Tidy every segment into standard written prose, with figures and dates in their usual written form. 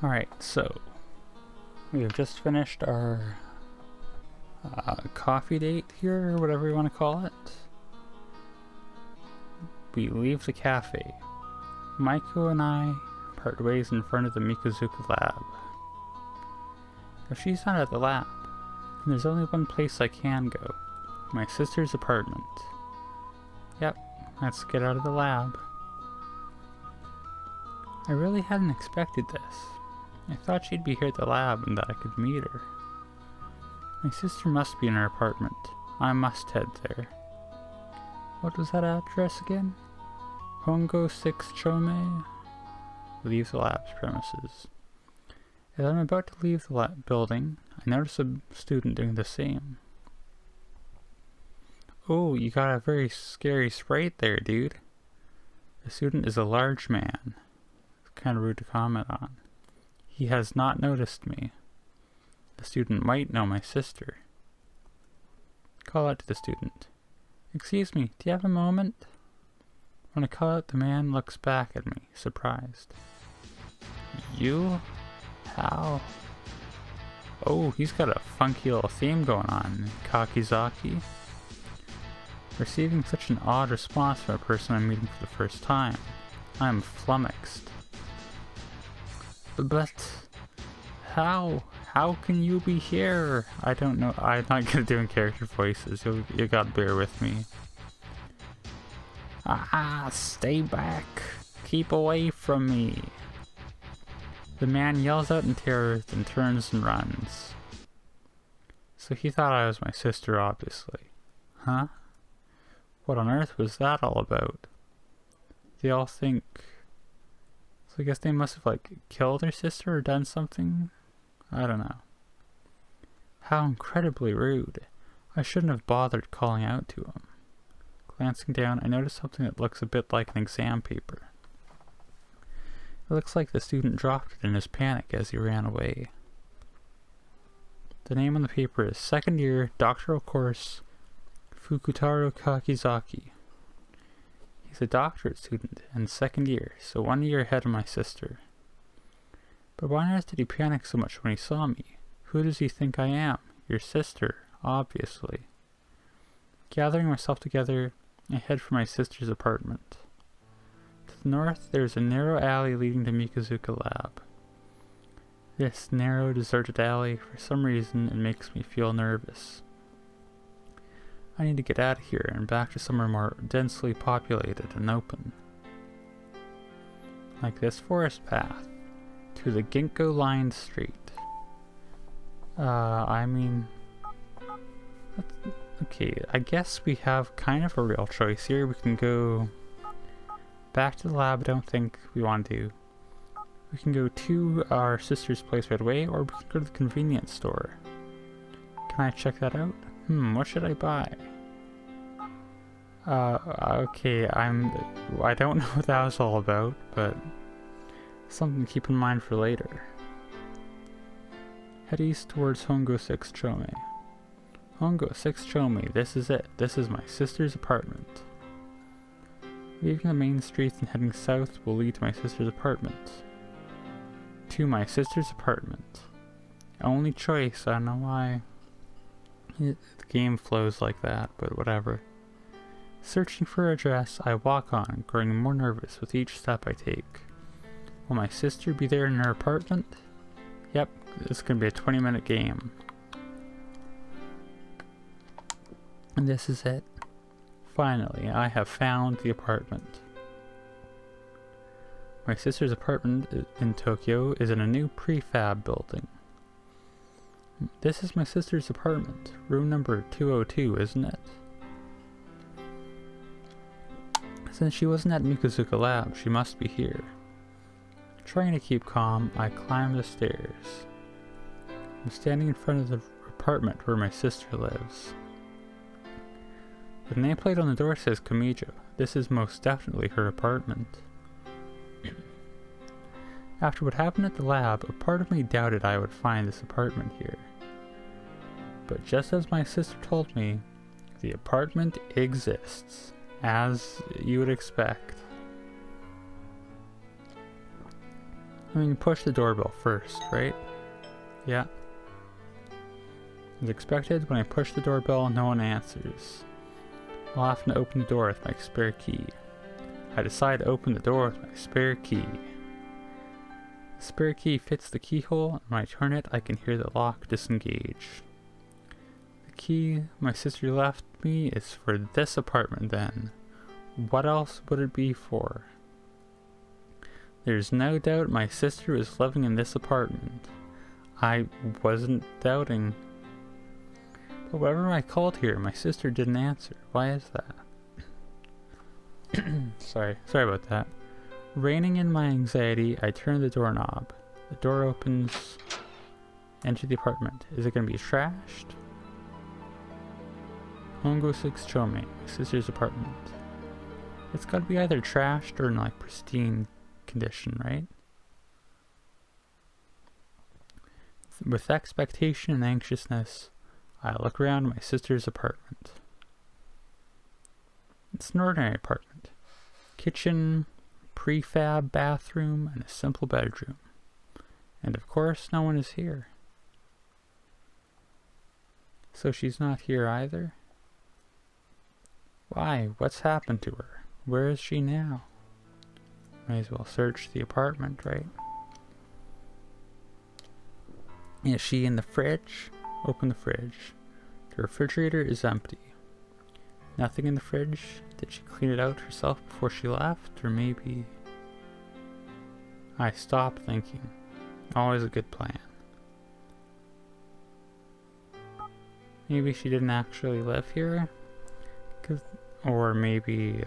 Alright, so we have just finished our coffee date here, or whatever you want to call it. We leave the cafe. Maiko and I part ways in front of the Mikazuka lab. If she's not at the lab, then there's only one place I can go. My sister's apartment. Yep, let's get out of the lab. I really hadn't expected this. I thought she'd be here at the lab and that I could meet her. My sister must be in her apartment. I must head there. What was that address again? Hongo 6 Chome? Leave the lab's premises. As I'm about to leave the building, I notice a student doing the same. Oh, you got a very scary sprite there, dude. The student is a large man. It's kind of rude to comment on. He has not noticed me. The student might know my sister. Call out to the student. Excuse me, do you have a moment? When I call out, the man looks back at me, surprised. You? How? Oh, he's got a funky little theme going on. Kakizaki. Receiving such an odd response from a person I'm meeting for the first time. I'm flummoxed. But how? How can you be here? I don't know. I'm not good at doing character voices. You gotta bear with me. Ah, stay back. Keep away from me. The man yells out in terror, then turns and runs. So he thought I was my sister, obviously. Huh? What on earth was that all about? They all think... So I guess they must have, killed their sister or done something? I don't know. How incredibly rude. I shouldn't have bothered calling out to him. Glancing down, I notice something that looks a bit like an exam paper. It looks like the student dropped it in his panic as he ran away. The name on the paper is Second Year Doctoral Course Fukutaro Kakizaki. He's a doctorate student and second year, so 1 year ahead of my sister. But why on earth did he panic so much when he saw me? Who does he think I am? Your sister, obviously. Gathering myself together, I head for my sister's apartment. To the north, there is a narrow alley leading to Mikazuka Lab. This narrow, deserted alley, for some reason, it makes me feel nervous. I need to get out of here and back to somewhere more densely populated and open. Like this forest path, to the Ginkgo-lined street. Okay, I guess we have kind of a real choice here. We can go back to the lab. I don't think we want to. We can go to our sister's place right away, or we can go to the convenience store. Can I check that out? What should I buy? Okay, I don't know what that was all about, but something to keep in mind for later. Head east towards Hongo 6 Chome. Hongo 6 Chome, this is it. This is my sister's apartment. Leaving the main streets and heading south will lead to my sister's apartment. To my sister's apartment. Only choice, I don't know why the game flows like that, but whatever. Searching for her address, I walk on, growing more nervous with each step I take. Will my sister be there in her apartment? Yep, this is going to be a 20-minute game. And this is it. Finally, I have found the apartment. My sister's apartment in Tokyo is in a new prefab building. This is my sister's apartment, room number 202, isn't it? Since she wasn't at Mikazuka Lab, she must be here. Trying to keep calm, I climb the stairs. I'm standing in front of the apartment where my sister lives. The nameplate on the door says Kamijo. This is most definitely her apartment. After what happened at the lab, a part of me doubted I would find this apartment here. But just as my sister told me, the apartment exists, as you would expect. I mean, push the doorbell first, right? Yeah. As expected, when I push the doorbell, no one answers. I'll have to open the door with my spare key. I decide to open the door with my spare key. The spare key fits the keyhole, and when I turn it, I can hear the lock disengage. The key my sister left me is for this apartment then. What else would it be for? There's no doubt my sister was living in this apartment. I wasn't doubting. But whenever I called here, my sister didn't answer. Why is that? Sorry about that. Reining in my anxiety, I turn the doorknob. The door opens. Enter the apartment. Is it going to be trashed? Hongo 6 Chome, my sister's apartment. It's got to be either trashed or in like pristine condition, right? With expectation and anxiousness, I look around my sister's apartment. It's an ordinary apartment. Kitchen, prefab bathroom, and a simple bedroom. And of course, no one is here. So she's not here either? Why? What's happened to her? Where is she now? Might as well search the apartment, right? Is she in the fridge? Open the fridge. The refrigerator is empty. Nothing in the fridge? Did she clean it out herself before she left? Or maybe... I stop thinking. Always a good plan. Maybe she didn't actually live here? Or maybe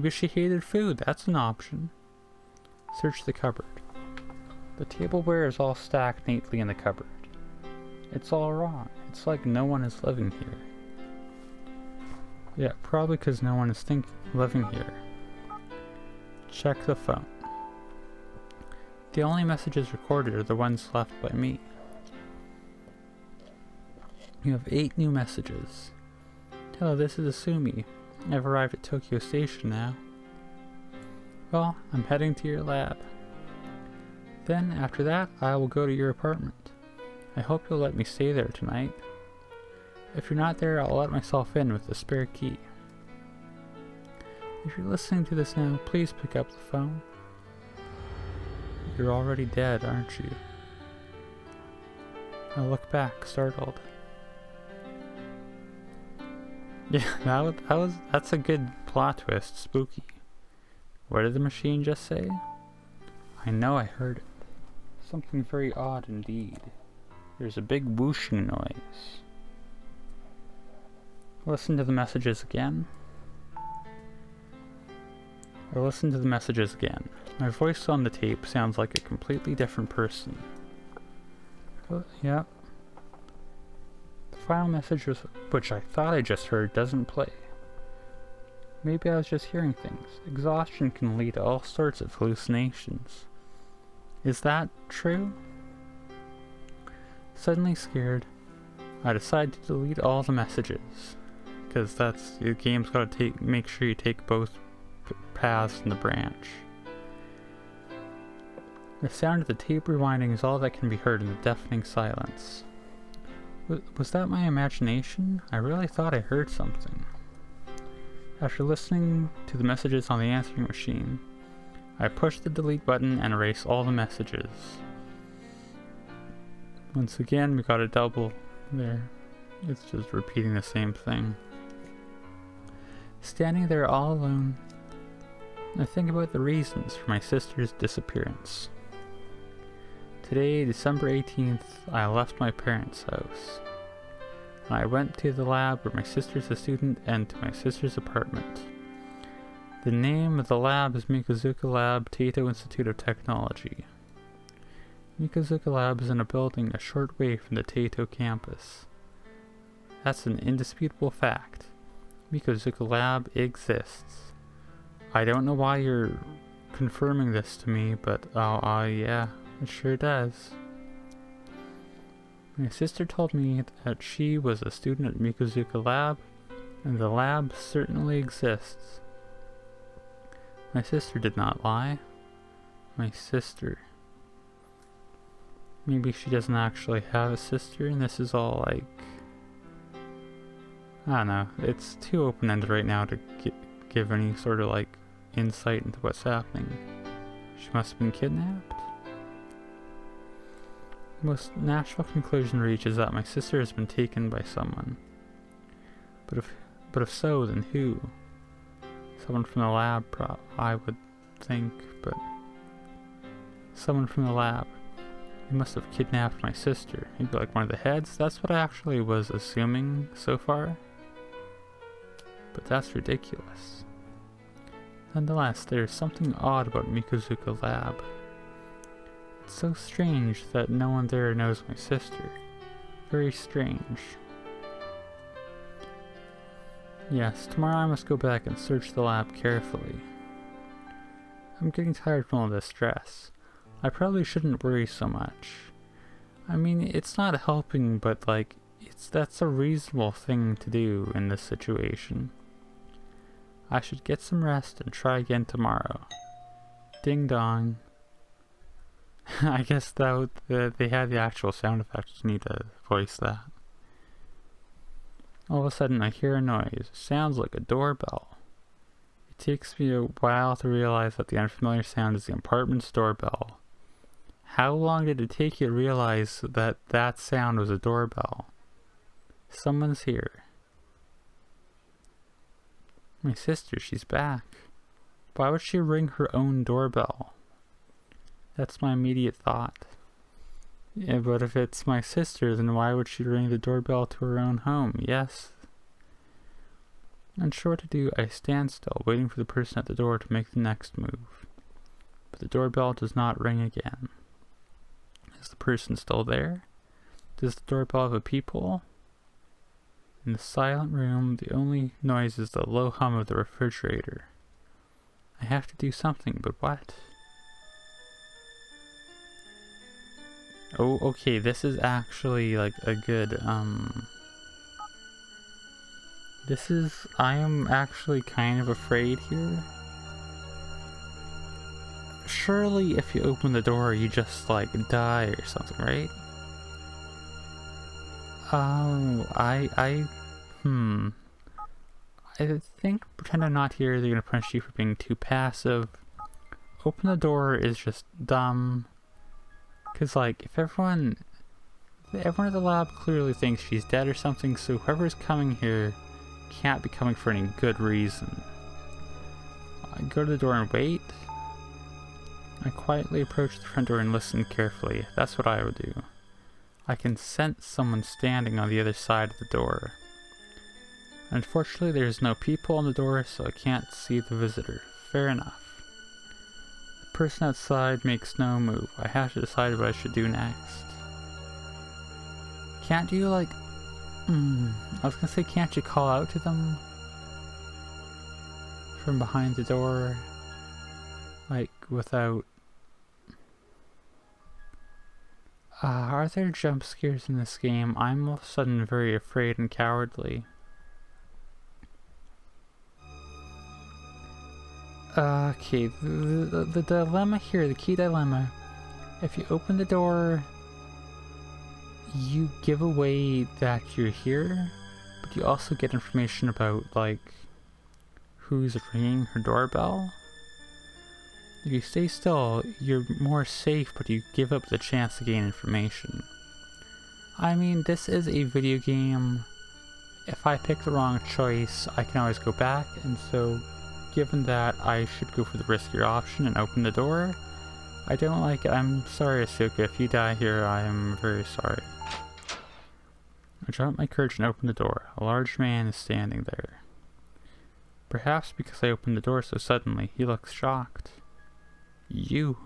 she hated food. That's an option. Search the cupboard. The tableware is all stacked neatly in the cupboard. It's all wrong. It's like no one is living here. Yeah, probably because no one is living here. Check the phone. The only messages recorded are the ones left by me. You have 8 new messages. Hello, this is Asumi. I've arrived at Tokyo Station now. Well, I'm heading to your lab. Then, after that, I will go to your apartment. I hope you'll let me stay there tonight. If you're not there, I'll let myself in with the spare key. If you're listening to this now, please pick up the phone. You're already dead, aren't you? I look back, startled. Yeah, that's a good plot twist. Spooky. What did the machine just say? I know I heard it. Something very odd indeed. There's a big whooshing noise. Listen to the messages again. I listen to the messages again. My voice on the tape sounds like a completely different person. Oh, yeah. The final message, which I thought I just heard, doesn't play. Maybe I was just hearing things. Exhaustion can lead to all sorts of hallucinations. Is that true? Suddenly scared, I decide to delete all the messages. Because the game's got to make sure you take both paths in the branch. The sound of the tape rewinding is all that can be heard in the deafening silence. Was that my imagination? I really thought I heard something. After listening to the messages on the answering machine, I push the delete button and erase all the messages. Once again, we got a double there. It's just repeating the same thing. Standing there all alone, I think about the reasons for my sister's disappearance. Today, December 18th, I left my parents' house. And I went to the lab where my sister's a student and to my sister's apartment. The name of the lab is Mikazuka Lab, Taito Institute of Technology. Mikazuka Lab is in a building a short way from the Taito campus. That's an indisputable fact. Mikazuka Lab exists. I don't know why you're confirming this to me, but yeah, it sure does. My sister told me that she was a student at Mikazuka Lab, and the lab certainly exists. My sister did not lie. my sister. Maybe she doesn't actually have a sister and this is all like... I don't know. It's too open-ended right now to give any sort of like insight into what's happening. She must have been kidnapped? The most natural conclusion reached is that my sister has been taken by someone. But if so, then who? Someone from the lab, I would think, but... Someone from the lab. He must have kidnapped my sister. Maybe like one of the heads? That's what I actually was assuming so far. But that's ridiculous. Nonetheless, there's something odd about Mikozuka Lab. It's so strange that no one there knows my sister. Very strange. Yes, tomorrow I must go back and search the lab carefully. I'm getting tired from all this stress. I probably shouldn't worry so much. I mean, it's not helping, but like, that's a reasonable thing to do in this situation. I should get some rest and try again tomorrow. Ding dong. I guess that they had the actual sound effect. Just need to voice that. All of a sudden I hear a noise. It sounds like a doorbell. It takes me a while to realize that the unfamiliar sound is the apartment's doorbell. How long did it take you to realize that that sound was a doorbell? Someone's here. My sister, she's back. Why would she ring her own doorbell? That's my immediate thought. Yeah, but if it's my sister, then why would she ring the doorbell to her own home? Yes. Unsure what to do, I stand still, waiting for the person at the door to make the next move. But the doorbell does not ring again. Is the person still there? Does the doorbell have a peephole? In the silent room, the only noise is the low hum of the refrigerator. I have to do something, but what? Oh, okay, this is actually like a good, I am actually kind of afraid here. Surely if you open the door, you just like die or something, right? I think pretend I'm not here, they're gonna punish you for being too passive. Open the door is just dumb. Cause like, if everyone at the lab clearly thinks she's dead or something, so whoever's coming here can't be coming for any good reason. I go to the door and wait. I quietly approach the front door and listen carefully. That's what I would do. I can sense someone standing on the other side of the door. Unfortunately, there's no peephole on the door, so I can't see the visitor. Fair enough. The person outside makes no move. I have to decide what I should do next. Can't you, like... I was gonna say, can't you call out to them? From behind the door? Like, without... are there jump scares in this game? I'm all of a sudden very afraid and cowardly. Okay, the dilemma here, the key dilemma, if you open the door, you give away that you're here, but you also get information about, like, who's ringing her doorbell. If you stay still, you're more safe, but you give up the chance to gain information. I mean, this is a video game. If I pick the wrong choice, I can always go back, and so, given that, I should go for the riskier option and open the door. I don't like it. I'm sorry, Asuka. If you die here, I am very sorry. I drop my courage and open the door. A large man is standing there. Perhaps because I opened the door so suddenly, he looks shocked. You.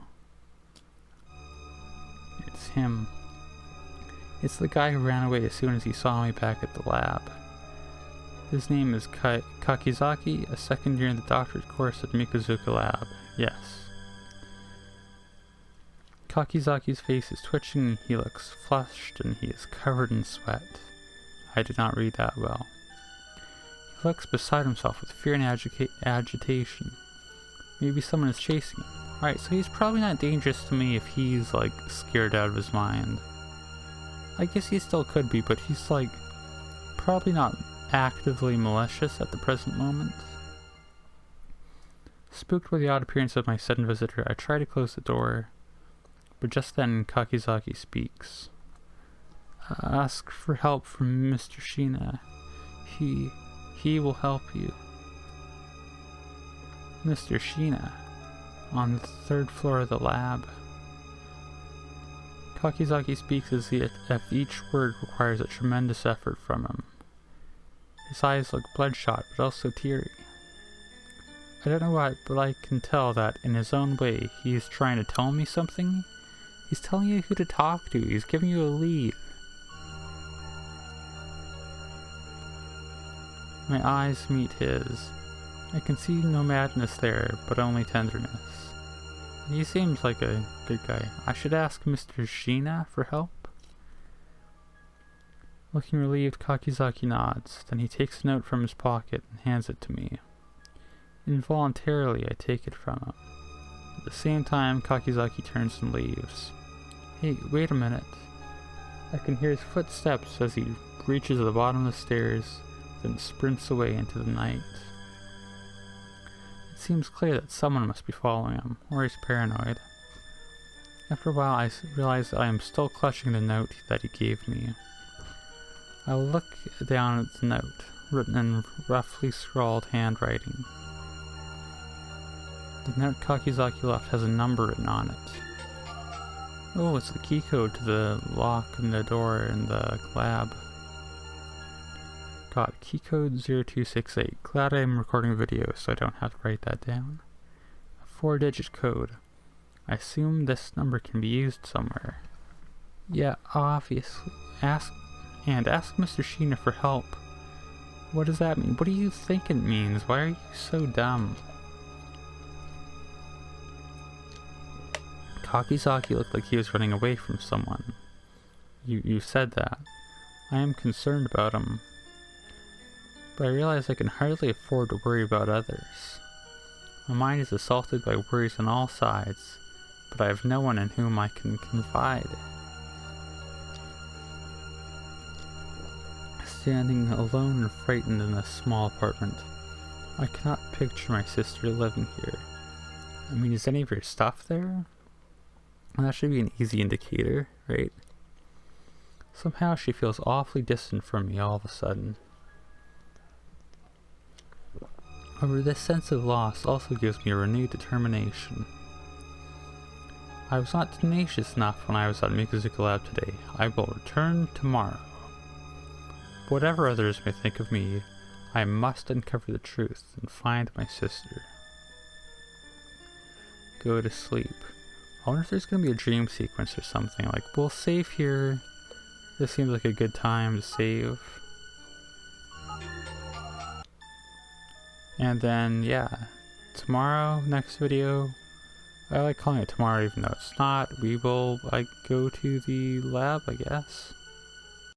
It's him. It's the guy who ran away as soon as he saw me back at the lab. His name is Kakizaki, a second year in the doctorate course at Mikozuka Lab. Yes. Kakizaki's face is twitching, he looks flushed, and he is covered in sweat. I did not read that well. He looks beside himself with fear and agitation. Maybe someone is chasing him. Alright, so he's probably not dangerous to me if he's, like, scared out of his mind. I guess he still could be, but he's, like, probably not actively malicious at the present moment. Spooked by the odd appearance of my sudden visitor, I try to close the door, but just then Kakizaki speaks. Ask for help from Mr. Shina. He will help you. Mr. Shina, on the 3rd floor of the lab. Kakizaki speaks as if each word requires a tremendous effort from him. His eyes look bloodshot, but also teary. I don't know why, but I can tell that in his own way he is trying to tell me something. He's telling you who to talk to. He's giving you a lead. My eyes meet his. I can see no madness there, but only tenderness. He seems like a good guy. I should ask Mr. Shina for help? Looking relieved, Kakizaki nods. Then he takes a note from his pocket and hands it to me. Involuntarily, I take it from him. At the same time, Kakizaki turns and leaves. Hey, wait a minute. I can hear his footsteps as he reaches the bottom of the stairs, then sprints away into the night. It seems clear that someone must be following him, or he's paranoid. After a while, I realize that I am still clutching the note that he gave me. I look down at the note, written in roughly scrawled handwriting. The note Kakizaki left has a number written on it. Oh, it's the key code to the lock in the door in the lab. Got key code 0268. Glad I'm recording a video so I don't have to write that down. A 4-digit code. I assume this number can be used somewhere. Yeah, obviously. Ask Mr. Shina for help. What does that mean? What do you think it means? Why are you so dumb? Kakizaki looked like he was running away from someone. You said that. I am concerned about him. But I realize I can hardly afford to worry about others. My mind is assaulted by worries on all sides, but I have no one in whom I can confide. Standing alone and frightened in a small apartment, I cannot picture my sister living here. I mean, is any of your stuff there? Well, that should be an easy indicator, right? Somehow she feels awfully distant from me all of a sudden. However, this sense of loss also gives me a renewed determination. I was not tenacious enough when I was at Mikuzuka Lab today. I will return tomorrow. Whatever others may think of me, I must uncover the truth and find my sister. Go to sleep. I wonder if there's going to be a dream sequence or something, like, we'll save here. This seems like a good time to save. And then, yeah, tomorrow, next video, I like calling it tomorrow even though it's not, we will, like, go to the lab, I guess.